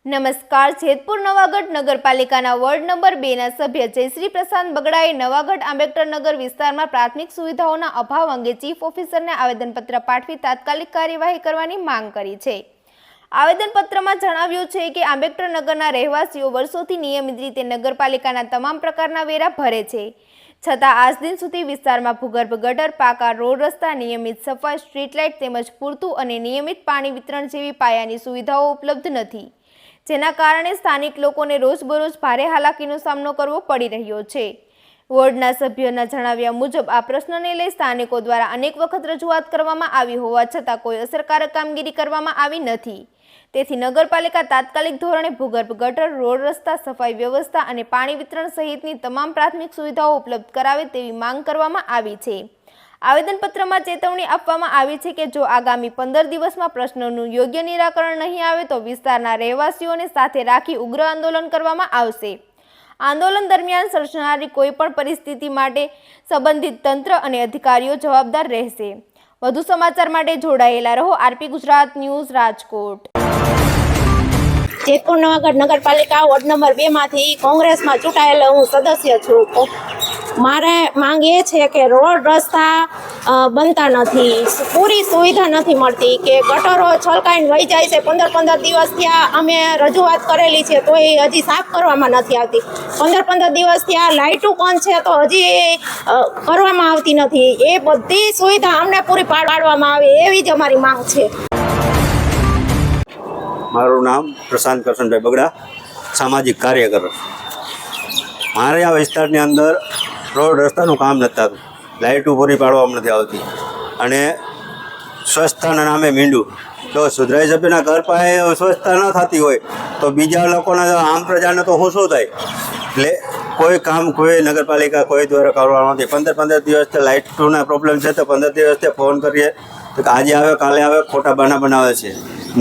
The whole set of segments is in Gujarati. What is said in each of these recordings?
નમસ્કાર. જેતપુર નવાગઢ નગરપાલિકાના વોર્ડ નંબર 2ના સભ્ય જયશ્રી પ્રશાંત બગડાએ નવાગઢ આંબેડકરનગર વિસ્તારમાં પ્રાથમિક સુવિધાઓના અભાવ અંગે ચીફ ઓફિસરને આવેદનપત્ર પાઠવી તાત્કાલિક કાર્યવાહી કરવાની માંગ કરી છે. આવેદનપત્રમાં જણાવ્યું છે કે આંબેડકરનગરના રહેવાસીઓ વર્ષોથી નિયમિત રીતે નગરપાલિકાના તમામ પ્રકારના વેરા ભરે છે, છતાં આજ દિન સુધી વિસ્તારમાં ભૂગર્ભ ગટર, પાકા રોડ રસ્તા, નિયમિત સફાઈ, સ્ટ્રીટ લાઇટ તેમજ પૂરતું અને નિયમિત પાણી વિતરણ જેવી પાયાની સુવિધાઓ ઉપલબ્ધ નથી, જેના કારણે સ્થાનિક લોકોને રોજબરોજ ભારે હાલાકીનો સામનો કરવો પડી રહ્યો છે. વોર્ડના સભ્યોના જણાવ્યા મુજબ આ પ્રશ્નને લઈ સ્થાનિકો દ્વારા અનેક વખત રજૂઆત કરવામાં આવી હોવા છતાં કોઈ અસરકારક કામગીરી કરવામાં આવી નથી. તેથી નગરપાલિકા તાત્કાલિક ધોરણે ભૂગર્ભ ગટર, રોડ રસ્તા, સફાઈ વ્યવસ્થા અને પાણી વિતરણ સહિતની તમામ પ્રાથમિક સુવિધાઓ ઉપલબ્ધ કરાવે તેવી માંગ કરવામાં આવી છે. આવેદનપત્રમાં ચેતવણી આપવામાં આવી છે કે જો આગામી 15 દિવસમાં પ્રશ્નોનું યોગ્ય નિરાકરણ નહીં આવે તો વિસ્તારના રહેવાસીઓને સાથે રાખી ઉગ્ર આંદોલન કરવામાં આવશે. આંદોલન દરમિયાન સર્જાનારી કોઈપણ પરિસ્થિતિ માટે સંબંધિત તંત્ર અને અધિકારીઓ જવાબદાર રહેશે. વધુ સમાચાર માટે જોડાયેલા રહો આરપી ગુજરાત ન્યૂઝ, રાજકોટ. જેતપુર નવાગઢ નગરપાલિકા વોર્ડ નંબર 2માંથી કોંગ્રેસમાં ચૂંટાયેલો હું સદસ્ય છું. મારે માંગ એ છે કે રોડ રસ્તા બનતા નથી, પૂરી સુવિધા નથી મળતી, કે ગટરો છલકાઈને વહી જાય છે. 15 દિવસ થયા અમે રજૂઆત કરેલી છે તો એ હજી સાફ કરવામાં નથી આવતી. 15 દિવસ થયા લાઇટો પણ છે તો હજી કરવામાં આવતી નથી. એ બધી સુવિધા અમને પૂરી પાડવામાં આવે એવી જ અમારી માંગ છે. મારું નામ પ્રશાંત કરશનભાઈ બગડા, સામાજિક કાર્યકર. મારે આ વિસ્તારની અંદર રોડ રસ્તાનું કામ નથી થતું, લાઇટો પૂરી પાડવામાં નથી આવતી અને સ્વચ્છતાના નામે મીંડું. તો સુધરાઈ સભ્યના ઘર પાસે સ્વચ્છતા ન થતી હોય તો બીજા લોકોના આમ પ્રજાને તો શું થાય? એટલે કોઈ કામ કોઈ નગરપાલિકા કોઈ દ્વારા કરવાનું નથી. 15 દિવસથી લાઇટોના પ્રોબ્લેમ છે તો 15 દિવસથી ફોન કરીએ તો આજે આવે કાલે આવે, ખોટા બહાના બનાવે છે.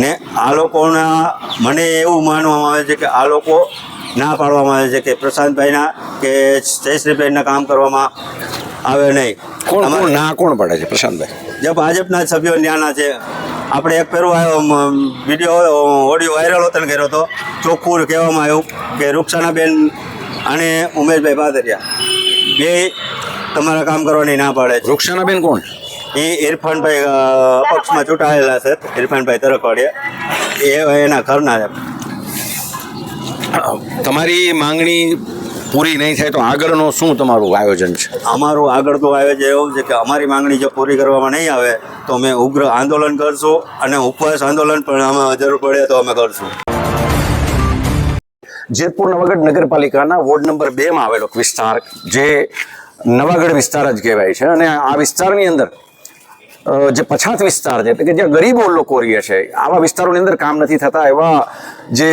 ને આ લોકોના મને એવું માનવામાં આવે છે કે આ લોકો ના પાડવામાં આવે છે કે પ્રશાંતભાઈના કે જયશ્રીભાઈના કામ કરવામાં આવે નહીં. કોણ પડે છે? પ્રશાંતભાઈ જે ભાજપના સભ્યો ત્યાંના છે. આપણે એક પેરો આવ્યો વિડીયો ઓડિયો વાયરલ હતો ને કર્યો હતો, ચોખ્ખું કહેવામાં આવ્યું કે રૂક્ષાનાબેન અને ઉમેશભાઈ પાદરિયા બે તમારા કામ કરવાની ના પાડે છે. રૂક્ષાનાબેન કોણ? એ ઇરફાનભાઈ અપક્ષમાં ચૂંટાયેલા છે, ઇરફાનભાઈ તરખવાડિયા, એ એના ઘરના છે. તમારી માંગણી પૂરી નહીં થાય તો આગળનું શું તમારું આયોજન છે? અમારું આગળ તો આયોજન એવું છે કે અમારી માંગણી જો પૂરી કરવામાં નહીં આવે તો અમે ઉગ્ર આંદોલન કરશું અને ઉપવાસ આંદોલન પણ અમે જરૂર પડે તો અમે કરશું. જેતપુર નવાગઢ નગરપાલિકાના વોર્ડ નંબર 2માં આવેલો વિસ્તાર જે નવાગઢ વિસ્તાર જ કહેવાય છે અને આ વિસ્તારની અંદર જે પછાત વિસ્તાર છે એટલે કે જ્યાં ગરીબો લોકો રહે છે, આવા વિસ્તારોની અંદર કામ નથી થતા એવા જે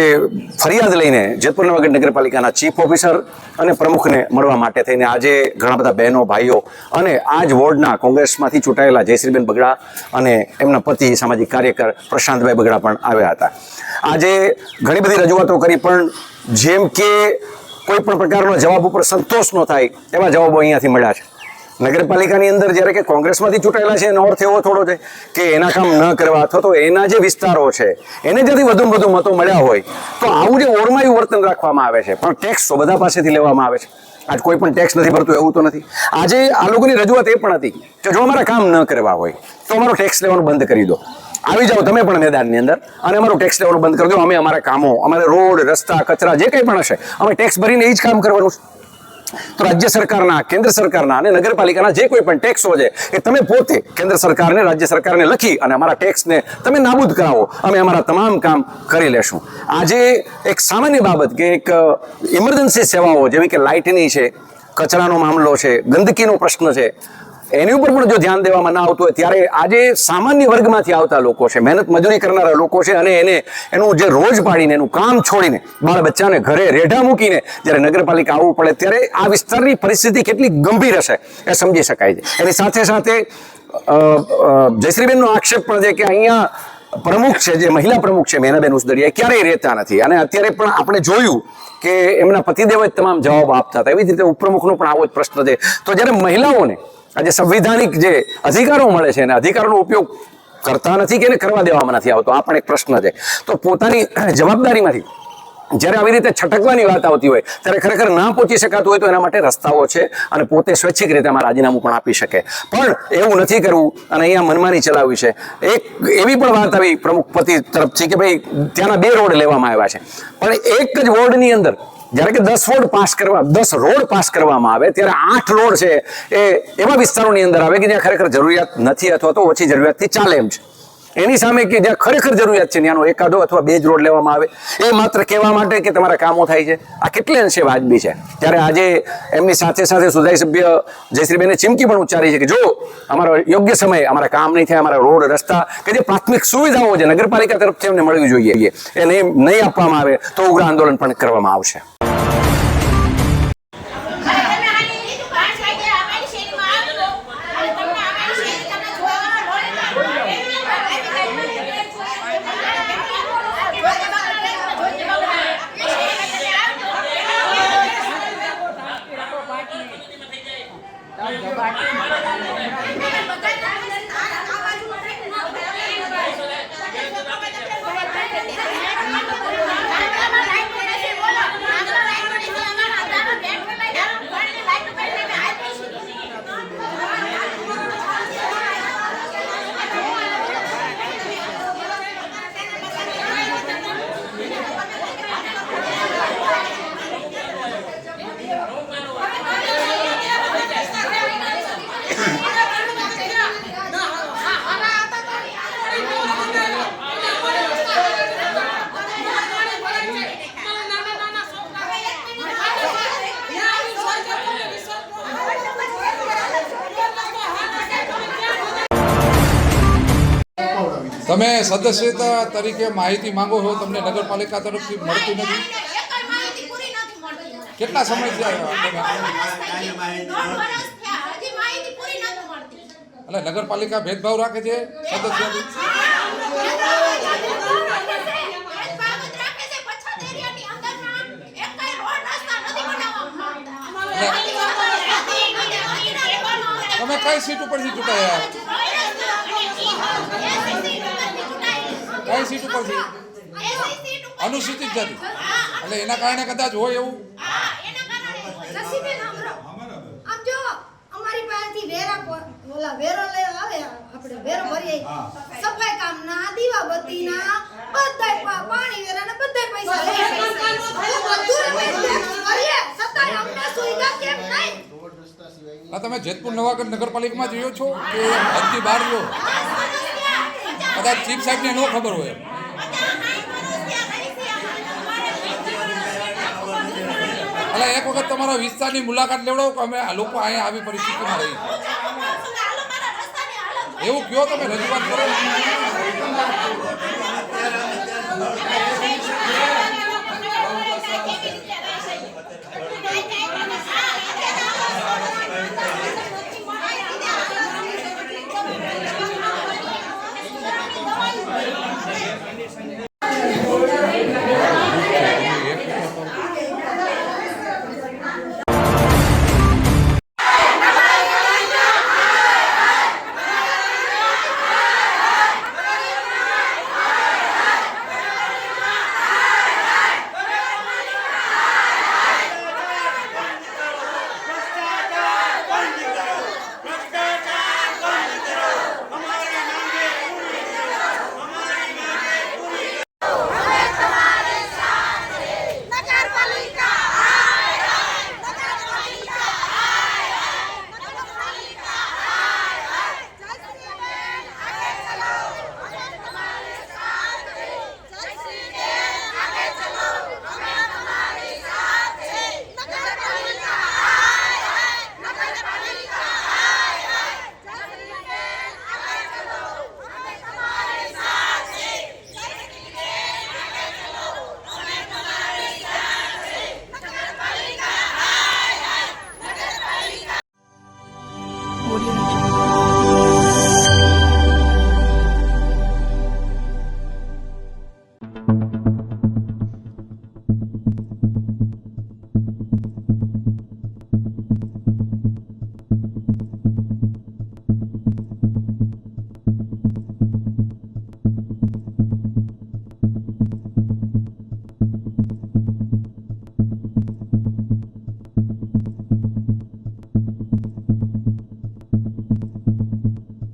ફરિયાદ લઈને જેતપુર નવાગઢ નગરપાલિકાના ચીફ ઓફિસર અને પ્રમુખને મળવા માટે થઈને આજે ઘણા બધા બહેનો ભાઈઓ અને આ જ વોર્ડના કોંગ્રેસમાંથી ચૂંટાયેલા જયશ્રીબેન બગડા અને એમના પતિ સામાજિક કાર્યકર પ્રશાંતભાઈ બગડા પણ આવ્યા હતા. આજે ઘણી બધી રજૂઆતો કરી પણ જેમ કે કોઈ પણ પ્રકારનો જવાબ ઉપર સંતોષ ન થાય એવા જવાબો અહીંયાથી મળ્યા છે. નગરપાલિકાની અંદર જ્યારે કે કોંગ્રેસમાંથી ચૂંટાયેલા છે એનો અર્થ એવો થોડો છે કે એના કામ ન કરવા અથવા તો એના જે વિસ્તારો છે એને যদি વધુ મતો મળ્યા હોય તો આવું જે વોર્ડમાં એવું વર્તન રાખવામાં આવે છે. પણ ટેક્સ તો બધા પાસેથી લેવામાં આવે છે. આજ કોઈ પણ ટેક્સ નથી ભરતું એવું તો નથી. આજે આ લોકોની રજૂઆત એ પણ હતી કે જો અમારા કામ ન કરવા હોય તો અમારો ટેક્સ લેવાનું બંધ કરી દો, આવી જાઓ તમે પણ મેદાનની અંદર અને અમારું ટેક્સ લેવાનું બંધ કરી દો. અમે અમારા કામો, અમારે રોડ રસ્તા કચરા જે કંઈ પણ હશે અમે ટેક્સ ભરીને એ જ કામ કરવાનું છે. તો રાજ્ય સરકારના, કેન્દ્ર સરકારના અને નગરપાલિકાના જે કોઈ પણ ટેક્સો છે એ તમે પોતે કેન્દ્ર સરકારને, રાજ્ય સરકારને લખી અને અમારા ટેક્સને તમે નાબૂદ કરાવો, અમે અમારા તમામ કામ કરી લેશું. આજે એક સામાન્ય બાબત કે એક ઇમરજન્સી સેવાઓ જેવી કે લાઇટની છે, કચરાનો મામલો છે, ગંદકીનો પ્રશ્ન છે, એની ઉપર પણ જો ધ્યાન દેવામાં ના આવતું હોય ત્યારે આજે સામાન્ય વર્ગમાંથી આવતા લોકો છે, મહેનત મજૂરી કરનારા લોકો છે અને એનું જે રોજ પાડીને એનું કામ છોડીને બાળ બચ્ચાને ઘરે રેઢા મૂકીને જ્યારે નગરપાલિકા આવવું પડે ત્યારે આ વિસ્તારની પરિસ્થિતિ કેટલી ગંભીર હશે એ સમજી શકાય છે. એની સાથે સાથે જયશ્રીબેનનો આક્ષેપ પણ છે કે અહીંયા પ્રમુખ છે, જે મહિલા પ્રમુખ છે મેનાબેન ઉસદડિયા, ક્યારેય રહેતા નથી અને અત્યારે પણ આપણે જોયું કે એમના પતિદેવ જ તમામ જવાબ આપતા હતા. એવી જ રીતે ઉપપ્રમુખનો પણ આવો જ પ્રશ્ન છે. તો જ્યારે મહિલાઓને આજે સંવિધાનિક જે અધિકારો મળે છે અને અધિકારોનો ઉપયોગ કરતા નથી કે એને કરવા દેવામાં નથી આવતો, આ પણ એક પ્રશ્ન છે. તો પોતાની જવાબદારીમાંથી જ્યારે આવી રીતે છટકવાની વાત આવતી હોય ત્યારે ખરેખર ના પહોંચી શકાતું હોય તો એના માટે રસ્તાઓ છે અને પોતે સ્વૈચ્છિક રીતે આમાં રાજીનામું પણ આપી શકે. પણ એવું નથી કરવું અને અહીંયા મનમાની ચલાવવી છે. એક એવી પણ વાત આવી પ્રમુખપતિ તરફથી કે ભાઈ ત્યાંના 2 રોડ લેવામાં આવ્યા છે, પણ એક જ વોર્ડની અંદર જ્યારે કે 10 રોડ પાસ કરવામાં આવે ત્યારે 8 રોડ છે એ એવા વિસ્તારોની અંદર આવે કે જ્યાં ખરેખર જરૂરિયાત નથી અથવા તો ઓછી જરૂરિયાતથી ચાલે એમ છે. એની સામે કે જ્યાં ખરેખર જરૂરિયાત છે ત્યાંનો 1 અથવા 2 જ રોડ લેવામાં આવે, એ માત્ર કહેવા માટે કે તમારા કામો થાય છે. આ કેટલે અંશે વાજબી છે? ત્યારે આજે એમની સાથે સાથે સુધાઈ સભ્ય જયશ્રીબેને ચીમકી પણ ઉચ્ચારી છે કે જો અમારો યોગ્ય સમયે અમારા કામ નહીં થાય, અમારા રોડ રસ્તા કે જે પ્રાથમિક સુવિધાઓ છે નગરપાલિકા તરફથી અમને મળવી જોઈએ એ નહીં આપવામાં આવે તો ઉગ્ર આંદોલન પણ કરવામાં આવશે. તમે સદસ્યતા તરીકે માહિતી માંગો છો, તમને નગરપાલિકા તરફથી મળતી નથી. કેટલા સમયથી એટલે નગરપાલિકા ભેદભાવ રાખે છે સદસ્યથી? તમે કઈ સીટ ઉપરથી ચૂંટાયા? કઈ સીટ ઉપરથી? અનુસૂચિત જાતિ. એટલે એના કારણે કદાચ હોય એવું. વેરો ભરીએ, સફાઈ કામના, દીવાબત્તીના, બધાય પાણી વેરાના બધાય પૈસા લે. અમને સુવિધા કેમ નહીં? તમે જેતપુર નવાગઢ નગરપાલિકામાં જ રહ્યો છો કે હદથી બહાર રહ્યો? કદાચ ચીફ સાહેબને ન ખબર હોય. એટલે એક વખત તમારા વિસ્તારની મુલાકાત લેવડાવો કે અમે આ લોકો અહીંયા આવી પરિસ્થિતિમાં રહી. એવું કયો, તમે રજૂઆત કરો.